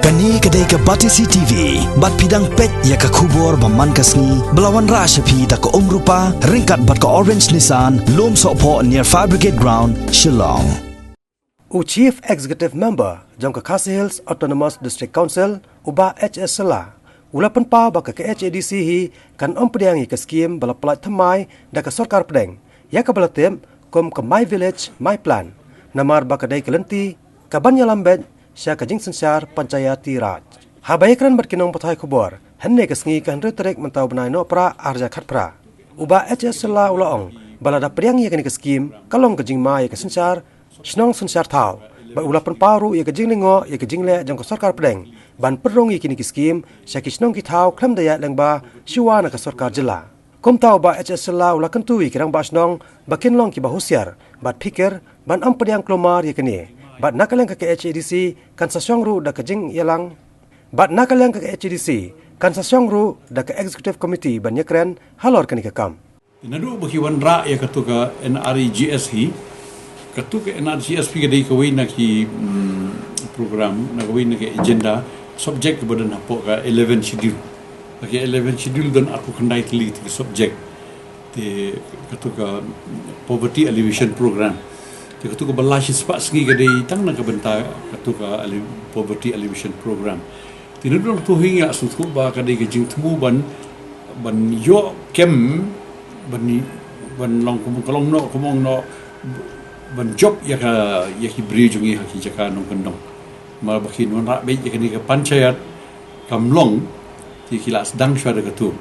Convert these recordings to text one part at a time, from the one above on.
Kani kedai ke Batisi TV, bat pidang pet ya ke kubur baman kasni, belawan rashapi da ke rupa, ringkat bat ke Orange Nissan, lom sokpo near Fire Brigade Ground, Shillong. Chief Executive Member Jong ke Khadc Hills Autonomous District Council, uba HS Sela, ulapan pa ba ke HADC hi kan Pdeng ke skim bala pelat thamai da ke Sorkar Pdeng, ya ke bala tem kom ke My Village, My Plan, namar ba kedai kelenti, ke Banyalambet, Sya kajing sensar Panchayati Raj. Habayakran berkinong patay kubor, henne kesngi kan retrek mentau benai no pra arja khat pra. Uba HS Sela ulaong, balada priang ya kani keskim, kalong kajing ma ya kesensar, snong sensar tau. Ba ulapan paru ya kajing lingo ya kajing le jong ke Sorkar Pdeng. Ban perong ya kini keskim, sya kisnong ki tau klam daya lengba syuwa na ke Sorkar Jela. Kum tau ba HS Sela ula kentui kirang ba snong, bakin long ki ba husyar, bat pikir, ban Pdeng klomar ya kani. Bat nakaleng ke HADC kan sasyong ru da kajing yalang. Bat nakaleng ke HADC kan sasyong ru da ke Executive Committee ban yakren halor kani ke kam. Nadu bakiwan ra ya katuka NREGSP katuka NRGSP kadai kawin na ki program na kawin na ki agenda subject kepada napok ka 11 schedule. Bagi 11 schedule dan aku kendai teli ti subject ti katuka poverty alleviation program. Ketua belashi sepak segi kadai tang nak bentar ketua poverty alleviation program. Tidak dong tu hingga suatu bah kadai kejing temu ban yo kem ban long kumong no ban job ya ki beri jungi haki jaka nong kendong. Mal bakin non rak baik ya ke panchayat kamlong ti kilas dang syada ketu.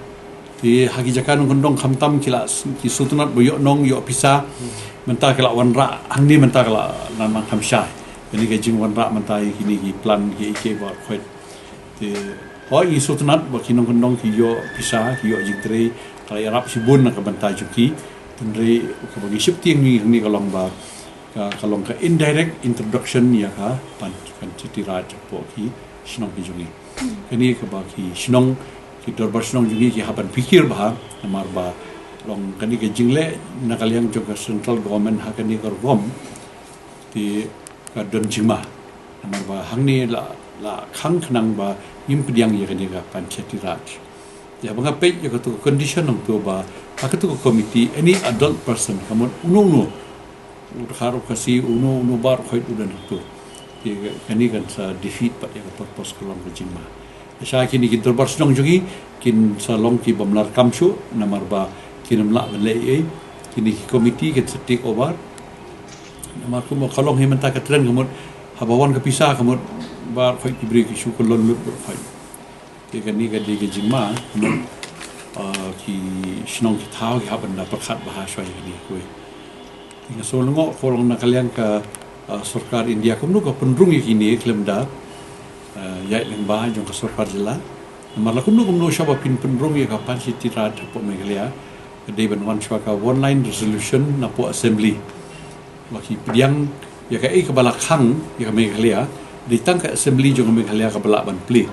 Ti haki jaka nong kendong kamtam kilas ki sutunat boyok nong yo pisah. Mentah kalau wanra hang ni mentah kalau nama kamsyah ini kejing wanra mentah kini ki plan ki ke buat kuat ti oi sutunat bakinong kendong ki yo pisah ki yo jingtre kalau arab sibun nak mentah juki tendre ke bagi shifting ni kalau ba kalau ke indirect introduction ya ka pan citira po ki snong ki jungi ini ke bagi snong ki dorbar snong jungi ki haban pikir bah namar ba long kani ke jingle nakaliang juga central government hakani korgom di kadon jima namar ba hangni la khang khnang ba impdiang ya kani ka panchayati raj ya banga pe ya to condition ng to ba hakatu committee any adult person kamon uno kharo kasi uno bar khoit udan to di kani kan sa defeat pa ya purpose kolong ke jima sa kini ki dorbar snong jogi kin sa long ki bamlar kamshu namar ba kinam la belai kini komiti ke take over nama aku mau kalong he mentah ke tren kemud habawan ke pisah kemud bar khoi diberi ki syukur lon lut khoi ke kani ke di jima ki snong ki thau ki haban da pakhat bahasa ini koi tinga solongo kolong nakaliang ke Sorkar India kumnu ko pendrung kini klemda ya lengba jong ke Sorkar Jela namar kumnu syaba pin pendrung ya kapan si tirat po megalia kedai bantuan syaka online resolution napo assembly bagi pediang ya kai ke balak hang ya ke Meghalaya ditang ke assembly jong Meghalaya ke balak ban play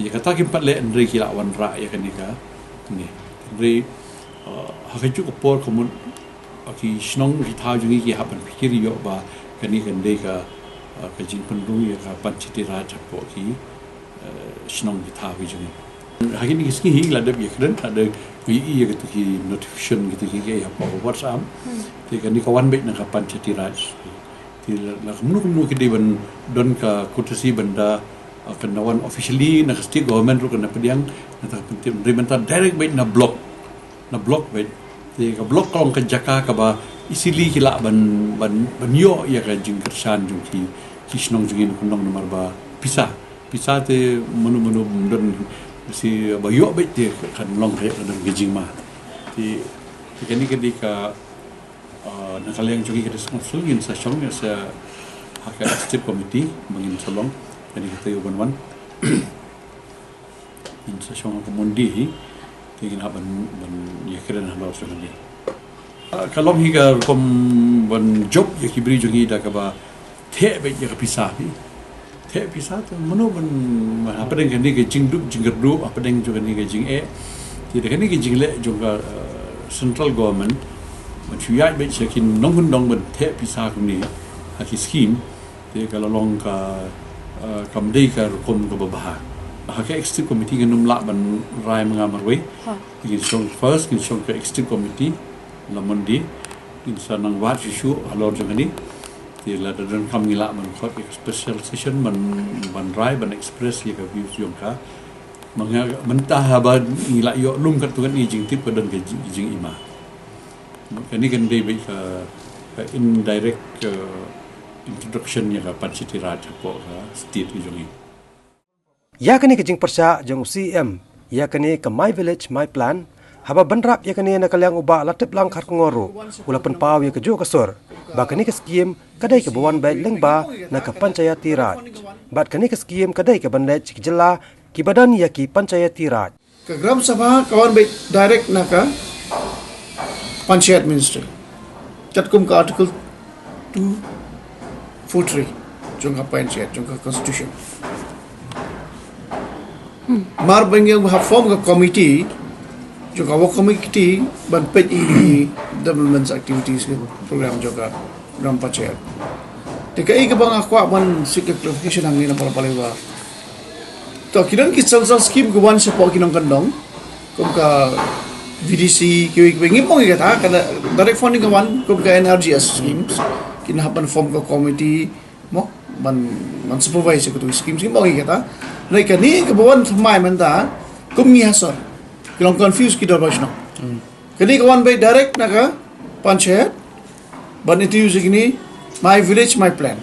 ya kata ki pat le andre ki lawan ra ya kan ka ni andre hakaju ko por komun aki snong ki tha jungi ki haban pikir yo ba kani dei ka jin pendung ya ka panchiti raja po ki snong ki tha jungi hari ni kiski hing ladap ya keren ada ya gitu ki notification gitu ki ya apa WhatsApp ti kan ni kawan baik nak kapan chat raj ti la kumnu ki deban don ka kutasi benda kenawan officially nak state government ru kena pediang nak penting rementar direct baik na block baik ti ka block kalau ke jaka ka ba isili kila ban yo ya ka jing kersan jung ki snong jingin kunong nomor ba pisah te menu don si bayok baik dia kan long kayak dan gejing mah di kini ketika nakaliang jogi kita semua sulgin sa syong sa hak state committee mengin solong jadi kita yuban in sa syong kemundi tingin haban ya keren halau sekali kalau higa kom ban job ya kibri jogi da ka ba the baik ya pisah Teh pisah tu, mana apa dengan ni kejing duk jinggerdu, apa dengan juga ni kejing tidak ni kejing le juga central government, mencuyai baik sekin nongkun dong teh pisah ni, haki scheme, jadi kalau long ka kamdei ka rukom ka babaha haka executive committee kan numla ban rai mengamarwe ingin song first ingin song ka executive committee lamondi in sanang wat issue alor jangani ti la dan kam ngila ban khot special session ban rai ban express ye ka views yong ka manga mentah ba ngila yo lum kat tuan ni jing tip dan ke jing ima kani kan dei ba ka indirect introduction ya ka panchiti raj po ka state jongi ya kani ke jing Pyrshah jong CM ya kani ke my village my plan haba banrap ya kani na kalyang uba latip lang khat ngoro ulapan paw ya ke jo kasor ba kani ke skim kadai ke bawan bai lengba na ka panchayati raj bat kani ke skim kadai ke banlej ki jilla ki badan ya ki panchayati raj ke gram sabha kawan bai direct na ka panchayat ministry chatkum ka article 243 jong ka panchayat jong ka constitution mar bangeng ha form ka committee jong ka committee ban pet ini development activities ke program jong ka gram panchayat tika i ke bang akwa ban sikap clarification ang ni na pala ba to kidan ki sal scheme ko wan support kinong kandong kum ka VDC kiwi ngipong ikata kana direct funding ka wan kum ka NRGS schemes kinahapan form ka committee mo man supervise ko to schemes ngipong ikata lai kani ka bawan thmai man da kum ni hasor kinong confuse ki dorbash no kani ka wan by direct na ka panchayat ban itu use kini my village my plan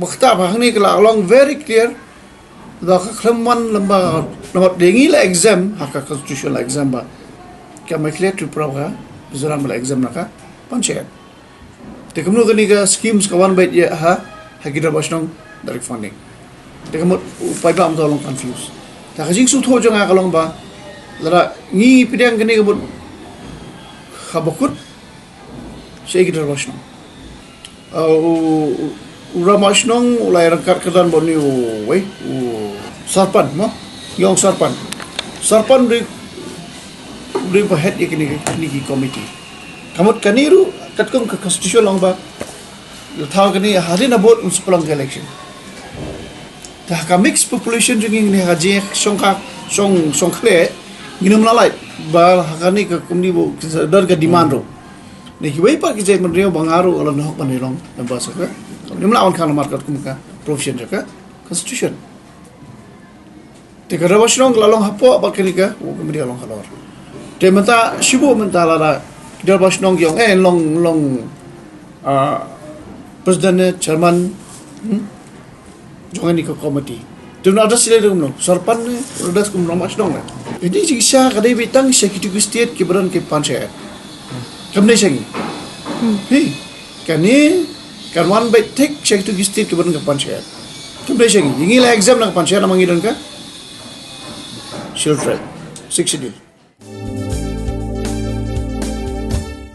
bakta ba ni ka along very clear da khlamman lamba nomor dengi la exam haka constitutional exam ba kya mai clear to proga bizaram la exam naka panchayat te kamno gani ga schemes ka one by ya ha hagida basnong direct funding te kamot upai ba am tolong confuse ta khajing su tho janga kalong ba lara ngi pidang gani ga bot khabakut sei gida basnong Ramasnong ulai rangkat kedan boni we sarpan mo yong sarpan ri head ikini committee kamot kaniru katkum ka constitution long ba thau kani hari na bot unspelang election ta ka mixed population jing ni haje song khle nginum lalai ba hakani ka kumni bo dar ka demand ro ni hiwai pa ki jai manrio bangaru ala no panirong na ba saka nimla on kana market kumka provision jaka constitution te ka rawashrong lalong hapo bakenika o kemri along kalor te menta shibu menta lara rawashrong yong long president chairman jongani ka committee tumna ada sile dum no sarpan ne rodas kum rawashrong ne ini jisha kadai bitang security state ki baran ke panchayat kamne changi kani kan one by take check to state ke badan ka panchayat kamne changi ingi la exam na panchayat namangi dan ka shield 6 schedule